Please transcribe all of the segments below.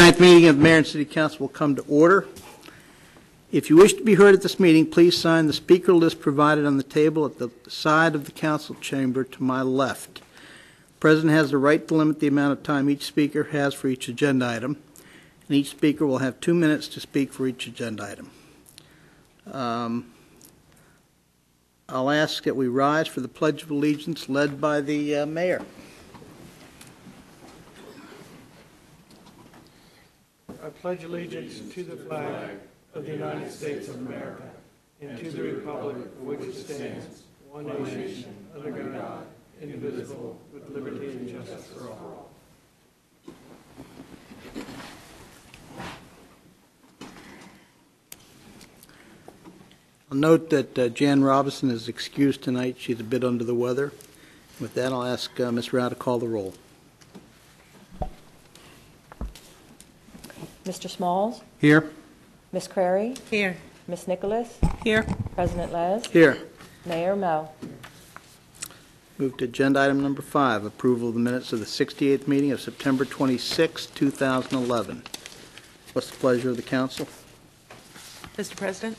Tonight's meeting of the Mayor and City Council will come to order. If you wish to be heard at this meeting, please sign the speaker list provided on the table at the side of the council chamber to my left. The President has the right to limit the amount of time each speaker has for each agenda item, and each speaker will have 2 minutes to speak for each agenda item. I'll ask that we rise for the Pledge of Allegiance led by the Mayor. I pledge allegiance to the flag of the United States of America and to the republic for which it stands, one nation, under God, indivisible, with liberty and justice for all. I'll note that Jan Robinson is excused tonight. She's a bit under the weather. With that, I'll ask Ms. Rao to call the roll. Mr. Smalls? Here. Ms. Crary? Here. Ms. Nicholas? Here. President Les? Here. Mayor Mo? Move to agenda item number 5, approval of the minutes of the 68th meeting of September 26, 2011. What's the pleasure of the council? Mr. President,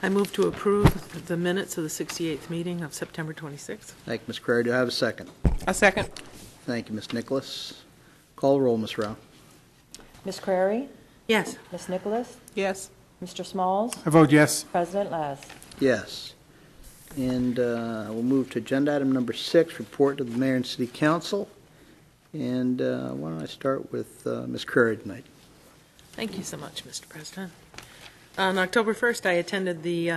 I move to approve the minutes of the 68th meeting of September 26th. Thank you, Ms. Crary. Do I have a second? A second. Thank you, Ms. Nicholas. Call the roll, Ms. Rao. Ms. Crary? Yes. Ms. Nicholas? Yes. Mr. Smalls? I vote yes. President Les? Yes. And we'll move to agenda item number 6, report to the Mayor and City Council. And why don't I start with Ms. Crary tonight? Thank you so much, Mr. President. On October 1st, I attended the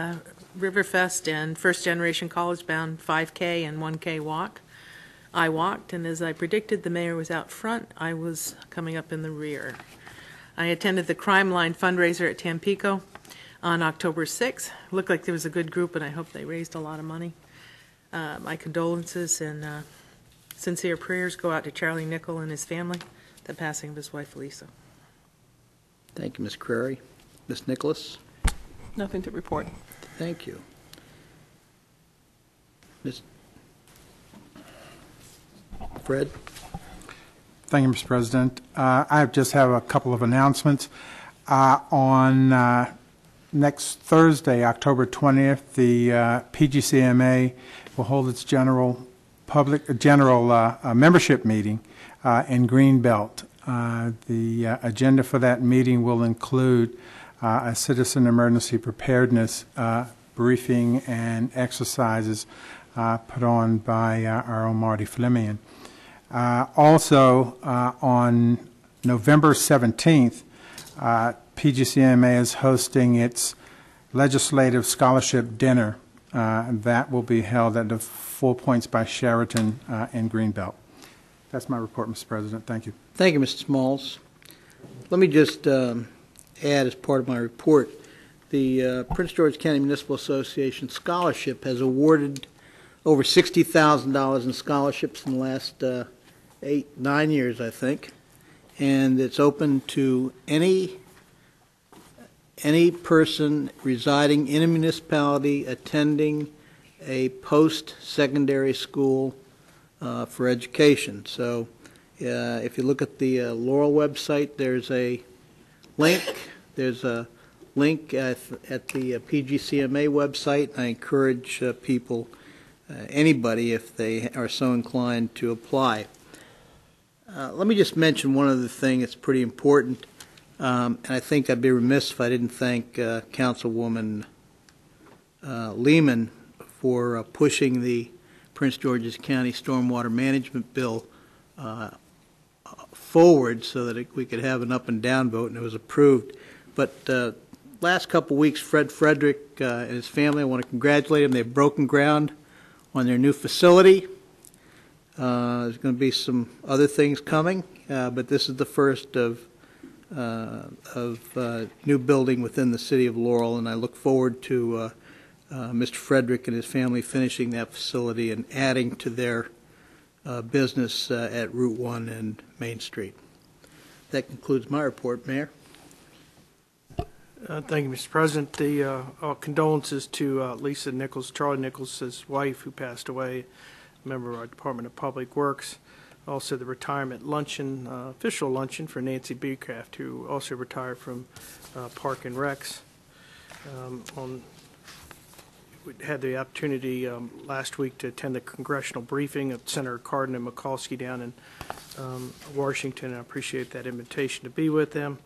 Riverfest and First Generation College Bound 5K and 1K walk. I walked, and as I predicted, the mayor was out front. I was coming up in the rear. I attended the Crimeline Fundraiser at Tampico on October 6th. Looked like there was a good group, and I hope they raised a lot of money. My condolences and sincere prayers go out to Charlie Nickel and his family, the passing of his wife, Lisa. Thank you, Ms. Crary. Ms. Nicholas? Nothing to report. Thank you. Ms. Fred? Thank you, Mr. President. I just have a couple of announcements. On next Thursday, October 20th, the PGCMA will hold its general membership meeting in Greenbelt. The agenda for that meeting will include a citizen emergency preparedness briefing and exercises put on by our own Marty Fleming. Also, on November 17th, PGCMA is hosting its Legislative Scholarship Dinner. That will be held at the 4 Points by Sheraton in Greenbelt. That's my report, Mr. President. Thank you. Thank you, Mr. Smalls. Let me just add as part of my report, the Prince George County Municipal Association Scholarship has awarded over $60,000 in scholarships in the last 8-9 years, I think, and it's open to any person residing in a municipality attending a post-secondary school for education. So if you look at the Laurel website, there's a link. There's a link at the PGCMA website. I encourage people, anybody, if they are so inclined, to apply. Let me just mention one other thing that's pretty important, and I think I'd be remiss if I didn't thank Councilwoman Lehman for pushing the Prince George's County Stormwater Management Bill forward so that we could have an up and down vote, and it was approved. But last couple of weeks, Fred Frederick and his family, I want to congratulate them. They've broken ground on their new facility. There's going to be some other things coming, but this is the first of new building within the city of Laurel, and I look forward to Mr. Frederick and his family finishing that facility and adding to their business at Route 1 and Main Street. That concludes my report, Mayor. Thank you, Mr. President. The condolences to Lisa Nichols, Charlie Nichols' wife, who passed away, a member of our Department of Public Works. also the retirement luncheon, official luncheon for Nancy Beecraft, who also retired from Park and Recs. We had the opportunity last week to attend the congressional briefing of Senator Cardin and Mikulski down in Washington. I appreciate that invitation to be with them.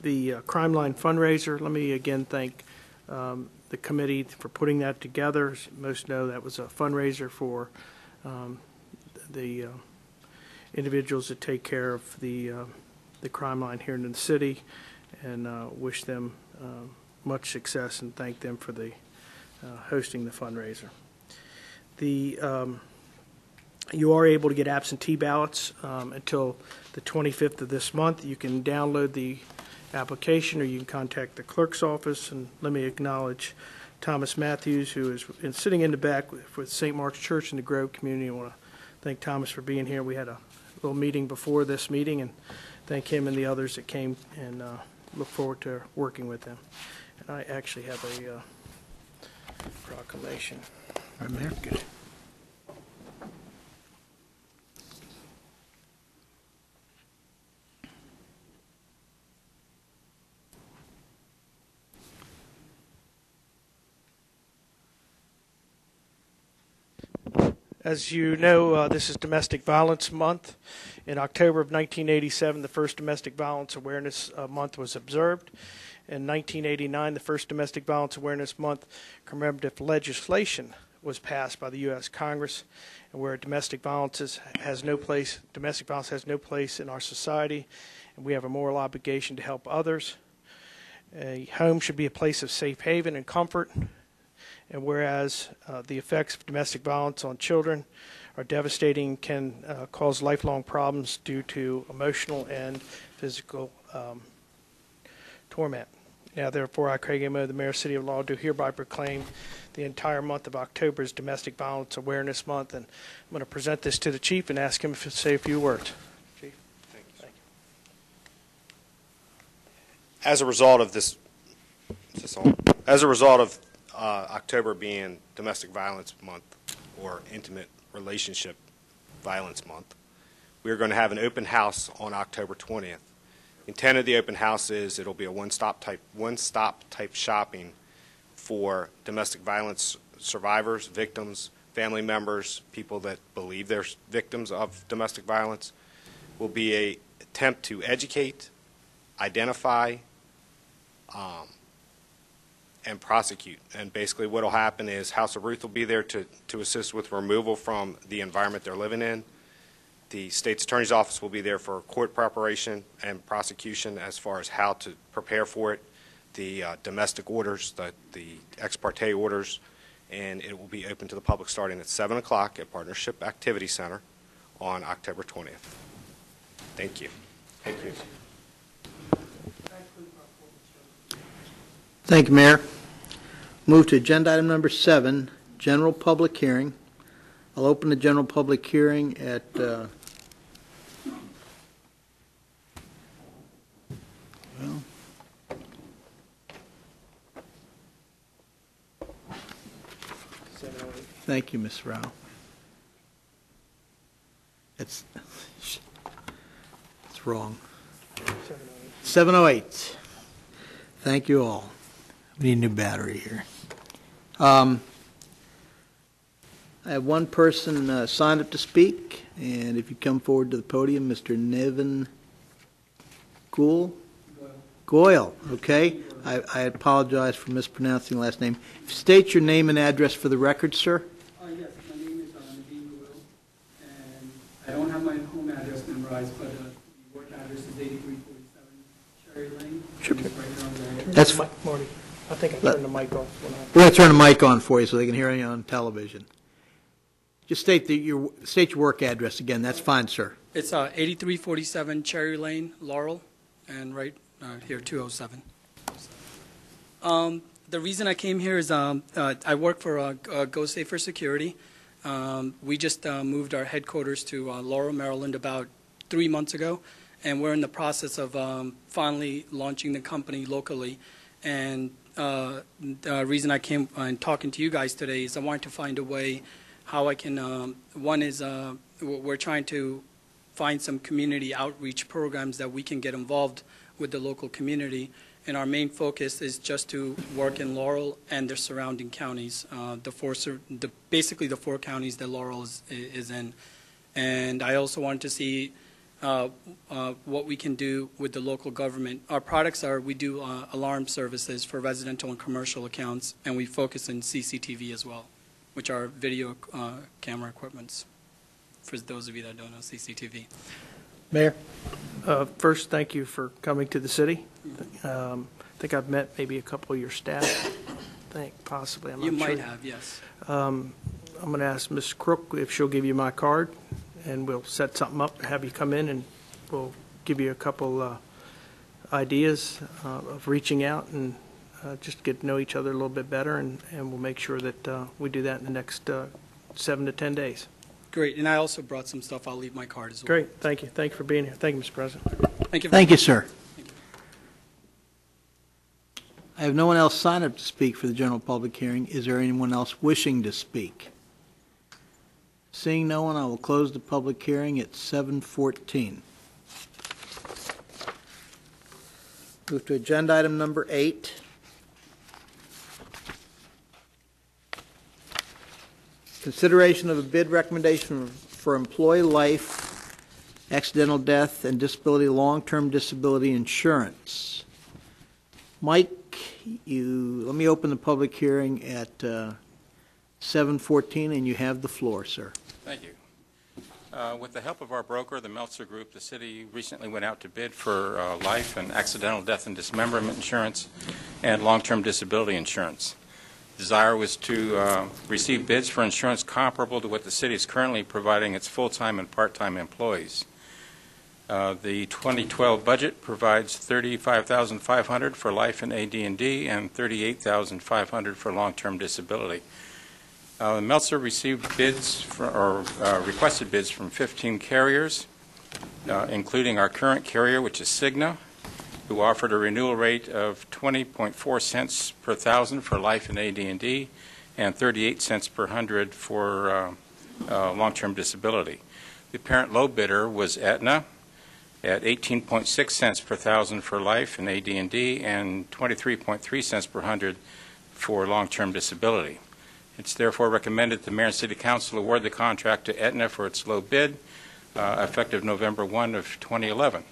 The Crimeline Fundraiser, let me again thank the committee for putting that together. As most know, that was a fundraiser for the individuals that take care of the crime line here in the city, and wish them much success and thank them for the hosting the fundraiser. You are able to get absentee ballots until the 25th of this month. You can download the application, or you can contact the clerk's office. And let me acknowledge Thomas Matthews, who is sitting in the back with St. Mark's Church in the Grove community. I want to thank Thomas for being here. We had a little meeting before this meeting, and thank him and the others that came, and look forward to working with them. And I actually have a proclamation. Right there. Good. As you know, this is Domestic Violence Month. In October of 1987, the first Domestic Violence Awareness Month was observed. In 1989, the first Domestic Violence Awareness Month commemorative legislation was passed by the U.S. Congress, and where domestic violence has no place in our society, and we have a moral obligation to help others. A home should be a place of safe haven and comfort. And whereas the effects of domestic violence on children are devastating, can cause lifelong problems due to emotional and physical torment. Now, therefore, I, Craig Amo, the Mayor, City of Laurel, do hereby proclaim the entire month of October as Domestic Violence Awareness Month. And I'm going to present this to the Chief and ask him to say a few words. Chief. Thank you. As a result of this, October being Domestic Violence Month, or Intimate Relationship Violence Month, we are going to have an open house on October 20th. The intent of the open house is it'll be a one-stop type shopping for domestic violence survivors, victims, family members, people that believe they're victims of domestic violence. Will be an attempt to educate, identify, and prosecute. And basically what will happen is House of Ruth will be there to assist with removal from the environment they're living in. The State's Attorney's Office will be there for court preparation and prosecution as far as how to prepare for it, the domestic orders, the ex parte orders, and it will be open to the public starting at 7 o'clock at Partnership Activity Center on October 20th. Thank you. Thank you. Thank you, Mayor. Move to agenda item number 7, general public hearing. I'll open the general public hearing at thank you, Ms. Rao. It's wrong. 7:08. Thank you all. We need a new battery here. I have one person signed up to speak, and if you come forward to the podium, Mr. Nevin Goyle, okay? I apologize for mispronouncing the last name. State your name and address for the record, sir. Yes, my name is Nevin Goyle, and I don't have my home address memorized, but the work address is 8347 Cherry Lane. Sure. It's right around there. That's Marty, I think I turned the mic off. We're going to turn the mic on for you so they can hear you on television. Just state your work address again. That's fine, sir. It's 8347 Cherry Lane, Laurel, and right here, 207. The reason I came here is I work for Go Safer Security. We just moved our headquarters to Laurel, Maryland about 3 months ago, and we're in the process of finally launching the company locally. And the reason I came and talking to you guys today is I wanted to find a way how I can, one is we're trying to find some community outreach programs that we can get involved with the local community. And our main focus is just to work in Laurel and the surrounding counties, basically the 4 counties that Laurel is in. And I also wanted to see what we can do with the local government. Our products are, we do alarm services for residential and commercial accounts, and we focus on CCTV as well, which are video camera equipments, for those of you that don't know CCTV. Mayor? First, thank you for coming to the city. I think I've met maybe a couple of your staff. I think possibly. I'm not You sure. might have, yes. I'm going to ask Ms. Crook if she'll give you my card, and we'll set something up, have you come in, and we'll give you a couple ideas of reaching out and just get to know each other a little bit better, and we'll make sure that we do that in the next 7 to 10 days. Great, and I also brought some stuff. I'll leave my card as well. Great, thank you. Thank you for being here. Thank you, Mr. President. Thank you. Thank you, sir. I have no one else signed up to speak for the general public hearing. Is there anyone else wishing to speak? Seeing no one, I will close the public hearing at 7:14. Move to agenda item number 8. Consideration of a bid recommendation for employee life, accidental death, and disability, long-term disability insurance. Mike, let me open the public hearing at 7:14, and you have the floor, sir. Thank you. With the help of our broker, the Meltzer Group, the city recently went out to bid for life and accidental death and dismemberment insurance and long-term disability insurance. Desire was to receive bids for insurance comparable to what the city is currently providing its full-time and part-time employees. The 2012 budget provides $35,500 for life and AD&D and $38,500 for long-term disability. Meltzer received bids requested bids from 15 carriers, including our current carrier, which is Cigna, who offered a renewal rate of 20.4 cents per thousand for life and AD&D and 38 cents per hundred for long-term disability. The apparent low bidder was Aetna at 18.6 cents per thousand for life and AD&D and 23.3 cents per hundred for long-term disability. It's therefore recommended the Mayor and City Council award the contract to Aetna for its low bid, effective November 1 of 2011.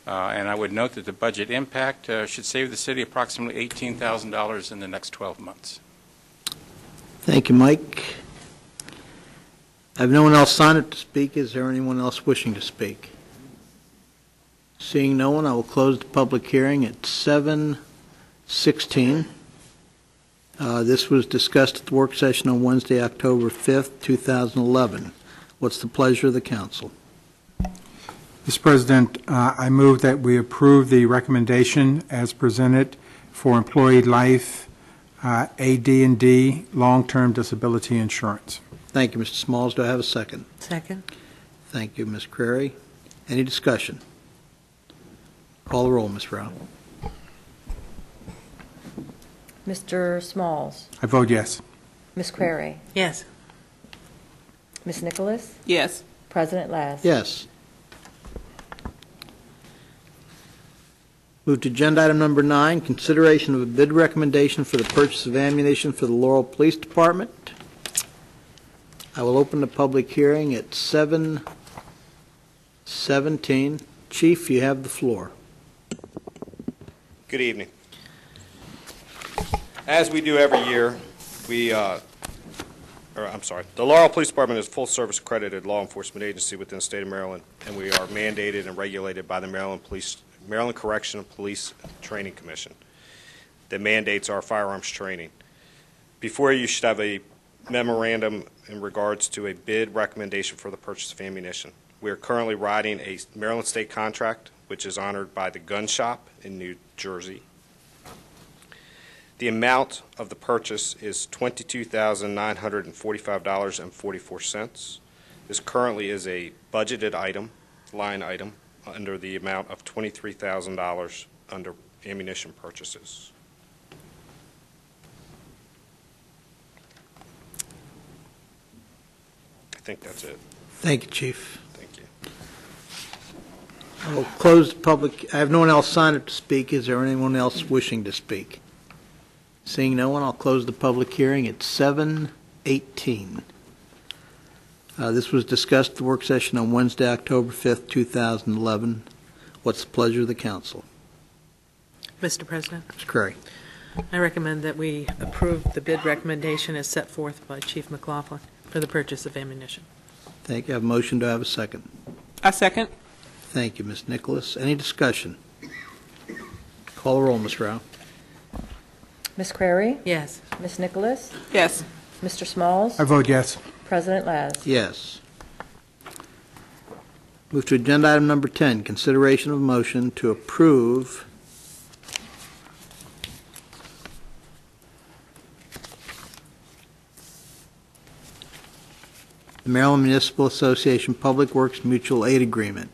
And I would note that the budget impact should save the city approximately $18,000 in the next 12 months. Thank you, Mike. I have no one else signed up to speak. Is there anyone else wishing to speak? Seeing no one, I will close the public hearing at 7:16. This was discussed at the work session on Wednesday, October 5th, 2011. What's the pleasure of the council? Mr. President, I move that we approve the recommendation as presented for employee life, AD&D, long-term disability insurance. Thank you, Mr. Smalls. Do I have a second? Second. Thank you, Ms. Crary. Any discussion? Call the roll, Ms. Rao. Mr. Smalls, I vote yes. Ms. Crary, Yes. Ms. Nicholas, Yes. President Last. Yes. Move to agenda item number 9, consideration of a bid recommendation for the purchase of ammunition for the Laurel Police Department. I will open the public hearing at 7:17. Chief, you have the floor. Good evening. As we do every year, the Laurel Police Department is a full-service accredited law enforcement agency within the state of Maryland, and we are mandated and regulated by the Maryland Correctional Police Training Commission that mandates our firearms training. Before you should have a memorandum in regards to a bid recommendation for the purchase of ammunition. We are currently riding a Maryland state contract, which is honored by the gun shop in New Jersey. The amount of the purchase is $22,945.44. This currently is a budgeted line item, under the amount of $23,000 under ammunition purchases. think that's it. Thank you, Chief. Thank you. I will close the public. I have no one else signed up to speak. Is there anyone else wishing to speak? Seeing no one, I'll close the public hearing at 7:18. This was discussed at the work session on Wednesday, October 5th, 2011. What's the pleasure of the council? Mr. President, Ms. Curry. I recommend that we approve the bid recommendation as set forth by Chief McLaughlin for the purchase of ammunition. Thank you. I have a motion. Do I have a second? I second. Thank you, Ms. Nicholas. Any discussion? Call the roll, Ms. Rao. Ms. Crary? Yes. Ms. Nicholas? Yes. Mr. Smalls? I vote yes. President Laz? Yes. Move to agenda item number 10, consideration of a motion to approve the Maryland Municipal Association Public Works Mutual Aid Agreement.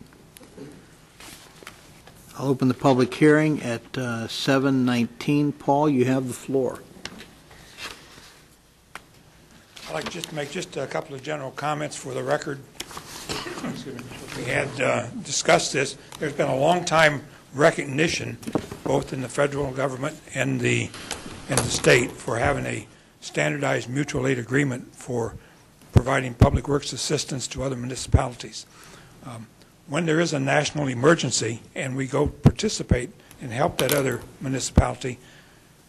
I'll open the public hearing at 7:19. Paul, you have the floor. I'd like just to make just a couple of general comments for the record. We had discussed this. There's been a long time recognition, both in the federal government and the state, for having a standardized mutual aid agreement for providing public works assistance to other municipalities. When there is a national emergency and we go participate and help that other municipality,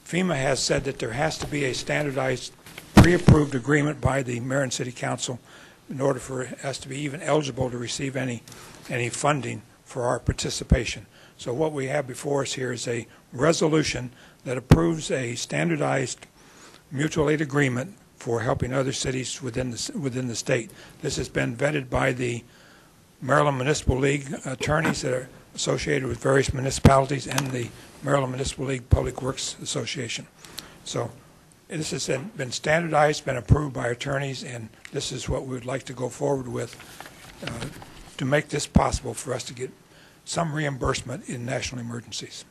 FEMA has said that there has to be a standardized pre-approved agreement by the Mayor and City Council in order for us to be even eligible to receive any funding for our participation. So what we have before us here is a resolution that approves a standardized mutual aid agreement for helping other cities within the state. This has been vetted by the Maryland Municipal League attorneys that are associated with various municipalities and the Maryland Municipal League Public Works Association. So this has been standardized, been approved by attorneys, and this is what we would like to go forward with to make this possible for us to get some reimbursement in national emergencies.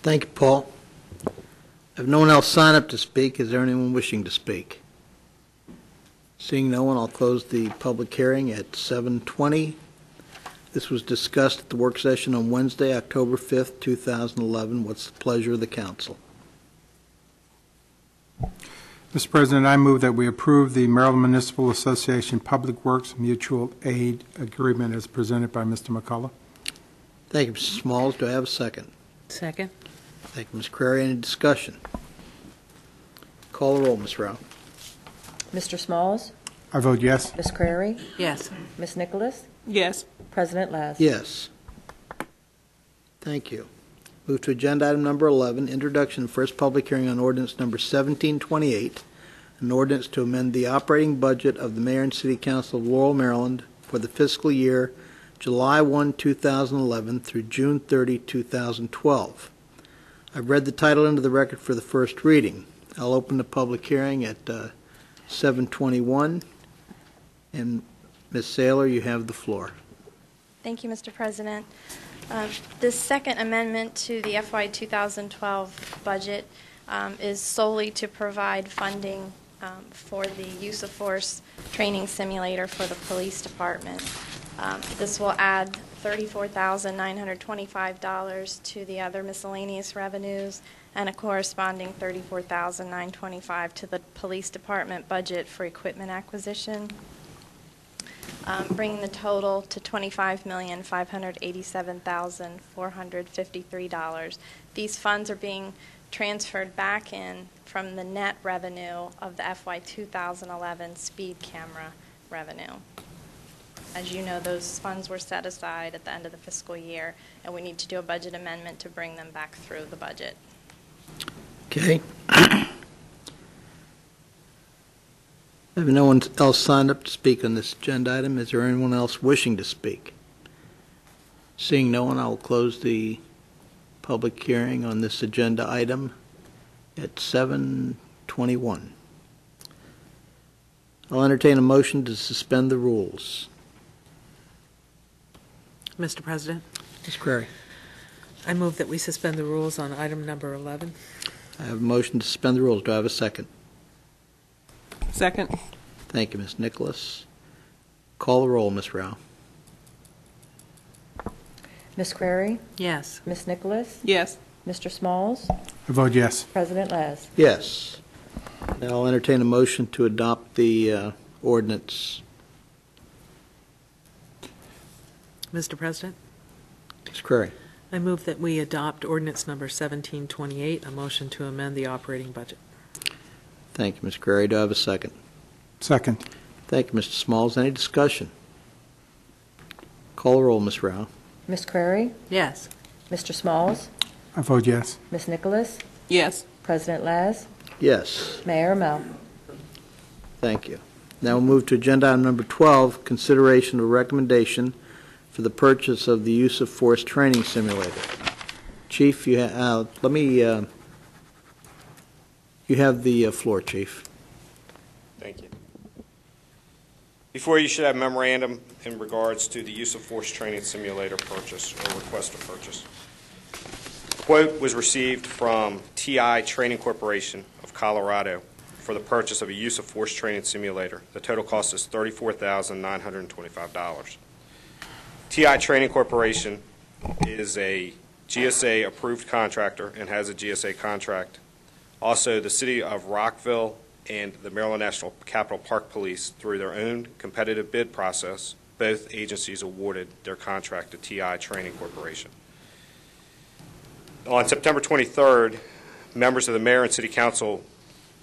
Thank you, Paul. If no one else signed up to speak, is there anyone wishing to speak? Seeing no one, I'll close the public hearing at 7:20. This was discussed at the work session on Wednesday, October 5th, 2011. What's the pleasure of the council? Mr. President, I move that we approve the Maryland Municipal Association Public Works Mutual Aid Agreement as presented by Mr. McCullough. Thank you, Mr. Smalls. Do I have a second? Second. Thank you, Ms. Crary. Any discussion? Call the roll, Ms. Rao. Mr. Smalls? I vote yes. Ms. Crary? Yes. Ms. Nicholas? Yes. President Laz? Yes. Thank you. Move to agenda item number 11, introduction and first public hearing on ordinance number 1728, an ordinance to amend the operating budget of the Mayor and City Council of Laurel, Maryland for the fiscal year July 1, 2011 through June 30, 2012. I've read the title into the record for the first reading. I'll open the public hearing at 7:21, and Ms. Saylor, you have the floor. Thank you, Mr. President. This second amendment to the FY 2012 budget is solely to provide funding for the use of force training simulator for the police department. This will add $34,925 to the other miscellaneous revenues and a corresponding $34,925 to the police department budget for equipment acquisition, bringing the total to $25,587,453. These funds are being transferred back in from the net revenue of the FY 2011 speed camera revenue. As you know, those funds were set aside at the end of the fiscal year, and we need to do a budget amendment to bring them back through the budget. Okay. If no one else signed up to speak on this agenda item, is there anyone else wishing to speak? Seeing no one, I will close the public hearing on this agenda item at 7:21. I'll entertain a motion to suspend the rules. Mr. President, Ms. Crary. I move that we suspend the rules on item number 11. I have a motion to suspend the rules. Do I have a second? Second. Thank you, Ms. Nicholas. Call the roll, Ms. Rao. Ms. Crary? Yes. Ms. Nicholas? Yes. Mr. Smalls? I vote yes. President Les? Yes. Now I'll entertain a motion to adopt the ordinance. Mr. President, Ms. Crary. I move that we adopt ordinance number 1728, a motion to amend the operating budget. Thank you, Ms. Crary. Do I have a second? Second. Thank you, Mr. Smalls. Any discussion? Call the roll, Ms. Rao. Ms. Crary? Yes. Mr. Smalls? I vote yes. Ms. Nicholas? Yes. President Les? Yes. Mayor Mel? Thank you. Now we'll move to agenda item number 12, consideration of a recommendation for the purchase of the use of force training simulator. Chief, you have the floor, Chief. Thank you. Before you should have memorandum in regards to the use of force training simulator purchase or request to purchase. Quote was received from TI Training Corporation of Colorado for the purchase of a use of force training simulator. The total cost is $34,925. TI Training Corporation is a GSA approved contractor and has a GSA contract. Also, the City of Rockville and the Maryland National Capital Park Police, through their own competitive bid process, both agencies awarded their contract to TI Training Corporation. On September 23rd, members of the Mayor and City Council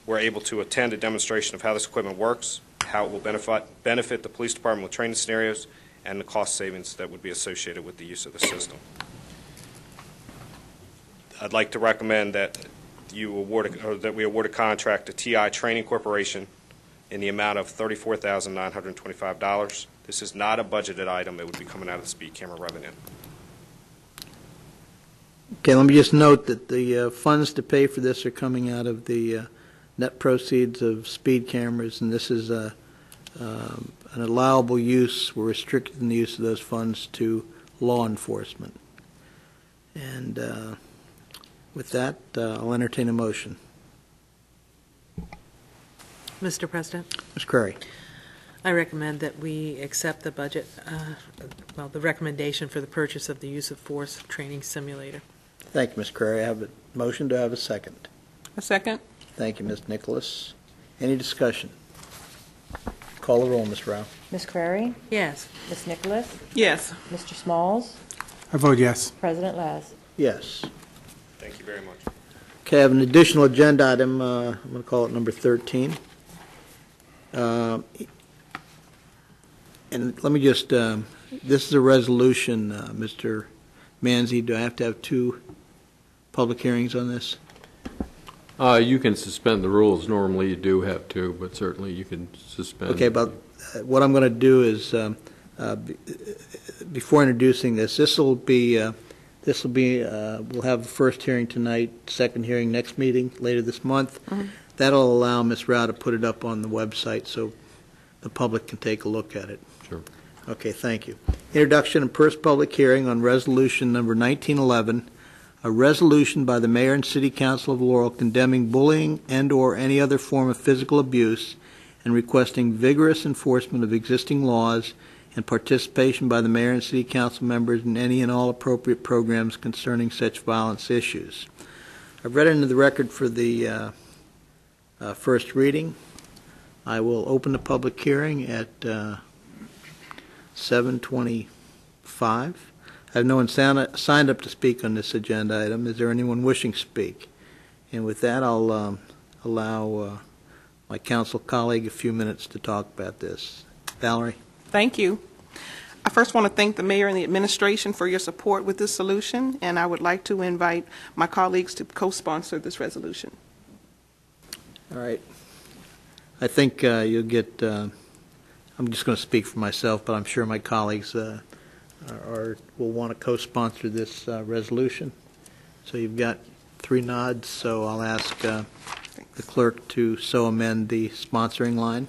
were able to attend a demonstration of how this equipment works, how it will benefit the police department with training scenarios, and the cost savings that would be associated with the use of the system. I'd like to recommend that we award a contract to TI Training Corporation in the amount of $34,925. This is not a budgeted item. It would be coming out of the speed camera revenue. Okay, let me just note that the funds to pay for this are coming out of the net proceeds of speed cameras, and this is an allowable use. We're restricting the use of those funds to law enforcement. And with that, I'll entertain a motion. Mr. President, Ms. Crary. I recommend that we accept the budget, the recommendation for the purchase of the use of force training simulator. Thank you, Ms. Crary. I have a motion. Do I have a second? A second. Thank you, Ms. Nicholas. Any discussion? Call the roll, Ms. Rao. Ms. Crary? Yes. Ms. Nicholas? Yes. Mr. Smalls? I vote yes. President Les? Yes. Thank you very much. Okay, I have an additional agenda item. I'm going to call it number 13. And let me just, this is a resolution, Mr. Manzi. Do I have to have two public hearings on this? You can suspend the rules. Normally you do have to, but certainly you can suspend. Okay, but what I'm going to do is, before introducing this, we'll have the first hearing tonight, second hearing next meeting later this month. Mm-hmm. That'll allow Ms. Rao to put it up on the website so the public can take a look at it. Sure. Okay, thank you. Introduction and first public hearing on resolution number 1911, a resolution by the Mayor and City Council of Laurel condemning bullying and/or any other form of physical abuse and requesting vigorous enforcement of existing laws and participation by the Mayor and City Council members in any and all appropriate programs concerning such violence issues. I've read into the record for the first reading. I will open the public hearing at 7:25. I have no one signed up to speak on this agenda item. Is there anyone wishing to speak? And with that, I'll allow my council colleague a few minutes to talk about this. Valerie? Thank you. I first want to thank the mayor and the administration for your support with this solution, and I would like to invite my colleagues to co-sponsor this resolution. All right. I think you'll get, I'm just going to speak for myself, but I'm sure my colleagues will want to co-sponsor this resolution. So you've got 3 nods, so I'll ask the clerk to so amend the sponsoring line.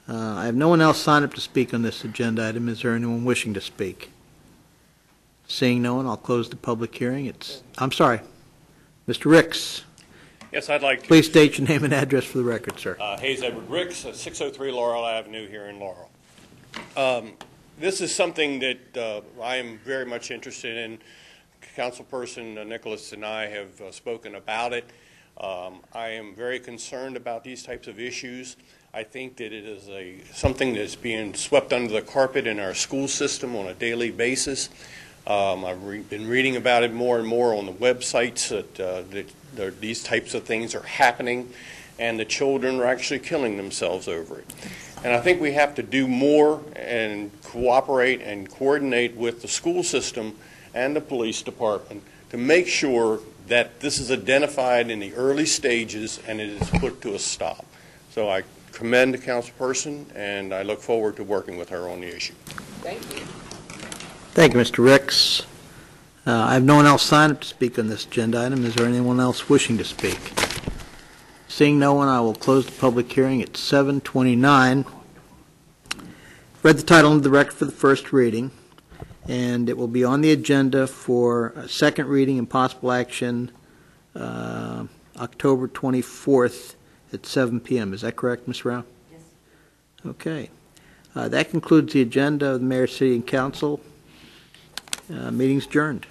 I have no one else signed up to speak on this agenda item. Is there anyone wishing to speak? Seeing no one, I'll close the public hearing. I'm sorry, Mr. Ricks. Yes, I'd like to. Please state your name and address for the record, sir. Hayes Edward Ricks, 603 Laurel Avenue here in Laurel. This is something that I am very much interested in. Councilperson Nicholas and I have spoken about it. I am very concerned about these types of issues. I think that it is something that's being swept under the carpet in our school system on a daily basis. I've been reading about it more and more on the websites that these types of things are happening, and the children are actually killing themselves over it. And I think we have to do more and cooperate and coordinate with the school system and the police department to make sure that this is identified in the early stages and it is put to a stop. So I commend the councilperson, and I look forward to working with her on the issue. Thank you. Thank you, Mr. Ricks. I have no one else signed up to speak on this agenda item. Is there anyone else wishing to speak? Seeing no one, I will close the public hearing at 7:29. Read the title into the record for the first reading, and it will be on the agenda for a second reading and possible action October 24th at 7 p.m. Is that correct, Ms. Rao? Yes. Okay. That concludes the agenda of the Mayor, City, and Council. Meeting's adjourned.